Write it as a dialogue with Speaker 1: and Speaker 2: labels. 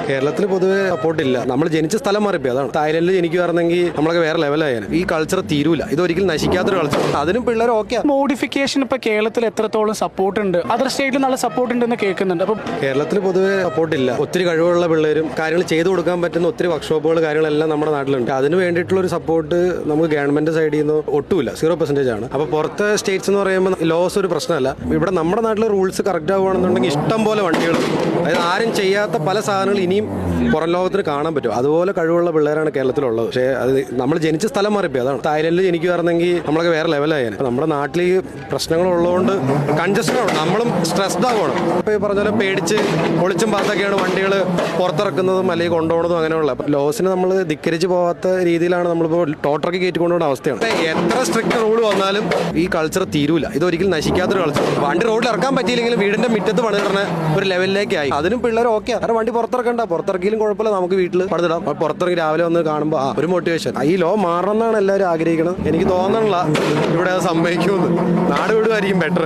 Speaker 1: കേരളത്തിൽ പൊതുവെ സപ്പോർട്ടില്ല. നമ്മൾ ജനിച്ച സ്ഥലം മാറിപ്പോയി, അതാണ്. തായ്ലൻഡിൽ ജനിക്കുവായിരുന്നെങ്കിൽ നമ്മളൊക്കെ വേറെ ലെവലായാണ്. ഈ കൾച്ചർ തീരൂല, ഇതൊരിക്കലും നശിക്കാത്തൊരു കൾച്ചർ. അതിനും പിള്ളേർ ഓക്കെ.
Speaker 2: മോഡിഫിക്കേഷൻ ഇപ്പൊ കേരളത്തിൽ എത്രത്തോളം സപ്പോർട്ട് ഉണ്ട്? അതർ സ്റ്റേറ്റിൽ നല്ല സപ്പോർട്ട് ഉണ്ടെന്ന് കേൾക്കുന്നുണ്ട്. അപ്പം
Speaker 1: കേരളത്തിൽ പൊതുവെ സപ്പോർട്ടില്ല. ഒത്തിരി കഴിവുള്ള പിള്ളേരും കാര്യങ്ങൾ ചെയ്തു കൊടുക്കാൻ പറ്റുന്ന ഒത്തിരി വർക്ക്ഷോപ്പുകൾ കാര്യങ്ങളെല്ലാം നമ്മുടെ നാട്ടിലുണ്ട്. അതിന് വേണ്ടിയിട്ടുള്ള ഒരു സപ്പോർട്ട് നമുക്ക് ഗവൺമെന്റ് സൈഡിൽ നിന്ന് ഒട്ടുമില്ല, 0% ആണ്. അപ്പോൾ പുറത്തെ സ്റ്റേറ്റ്സ് എന്ന് പറയുമ്പോൾ ലോസ് ഒരു പ്രശ്നമല്ല. ഇവിടെ നമ്മുടെ നാട്ടിലെ റൂൾസ് കറക്റ്റ് ആവുകയാണെന്നുണ്ടെങ്കിൽ ഇഷ്ടം പോലെ വണ്ടികൾ, അതായത് ആരും ചെയ്യാത്ത പല സാധനങ്ങൾ ഇനിയും പുറം ലോകത്തിന് കാണാൻ പറ്റും. അതുപോലെ കഴിവുള്ള പിള്ളേരാണ് കേരളത്തിലുള്ളത്. പക്ഷേ അത് നമ്മൾ ജനിച്ച സ്ഥലം മാറിപ്പോയി, അതാണ്. തായ്ലൻഡിൽ ജനിക്കുവായിരുന്നെങ്കിൽ നമ്മളൊക്കെ വേറെ ലെവലായാണ്. നമ്മുടെ നാട്ടിൽ ഈ പ്രശ്നങ്ങളുള്ളതുകൊണ്ട് കൺജസ്റ്റഡ് ആണ്, നമ്മളും സ്ട്രെസ്ഡ് ആവുകയാണ്. ഇപ്പോൾ ഈ പറഞ്ഞ പോലെ പേടിച്ച് ഒളിച്ചും പാത്തൊക്കെയാണ് വണ്ടികൾ പുറത്തിറക്കുന്നതും അല്ലെങ്കിൽ കൊണ്ടുപോകുന്നതും അങ്ങനെയുള്ള. ലോസിന് നമ്മൾ ധിക്കരിച്ച് പോകാത്ത രീതിയിലാണ് നമ്മളിപ്പോൾ ടോട്ടറൊക്കെ കയറ്റിക്കൊണ്ടുപോകുന്ന അവസ്ഥയാണ്. എത്ര സ്ട്രിക്റ്റ് റൂൾ വന്നാലും ഈ കൾച്ചർ തീരൂല, ഇതൊരിക്കലും നശിക്കാത്തൊരു കൾച്ചർ. വണ്ടി റോഡിൽ ഇറക്കാൻ പറ്റിയില്ലെങ്കിലും വീടിന്റെ മുറ്റത്ത് പണിതിടുന്ന ഒരു ലെവലിലേക്കായി. അതിനും പിള്ളേർ ഓക്കെ. കാരണം വണ്ടി പുറത്തിറക്കിയാലും കുഴപ്പമില്ല, നമുക്ക് വീട്ടിൽ പണിതിടാം. പുറത്തിറങ്ങി രാവിലെ വന്ന് കാണുമ്പോൾ ഒരു മോട്ടിവേഷൻ. ഈ ലോ മാറണം എന്നാണ് എല്ലാവരും ആഗ്രഹിക്കുന്നത്. എനിക്ക് തോന്നണില്ല ഇവിടെ അത് സംഭവിക്കുമെന്ന്. നാട് വിടുമായിരിക്കും ബെറ്റർ.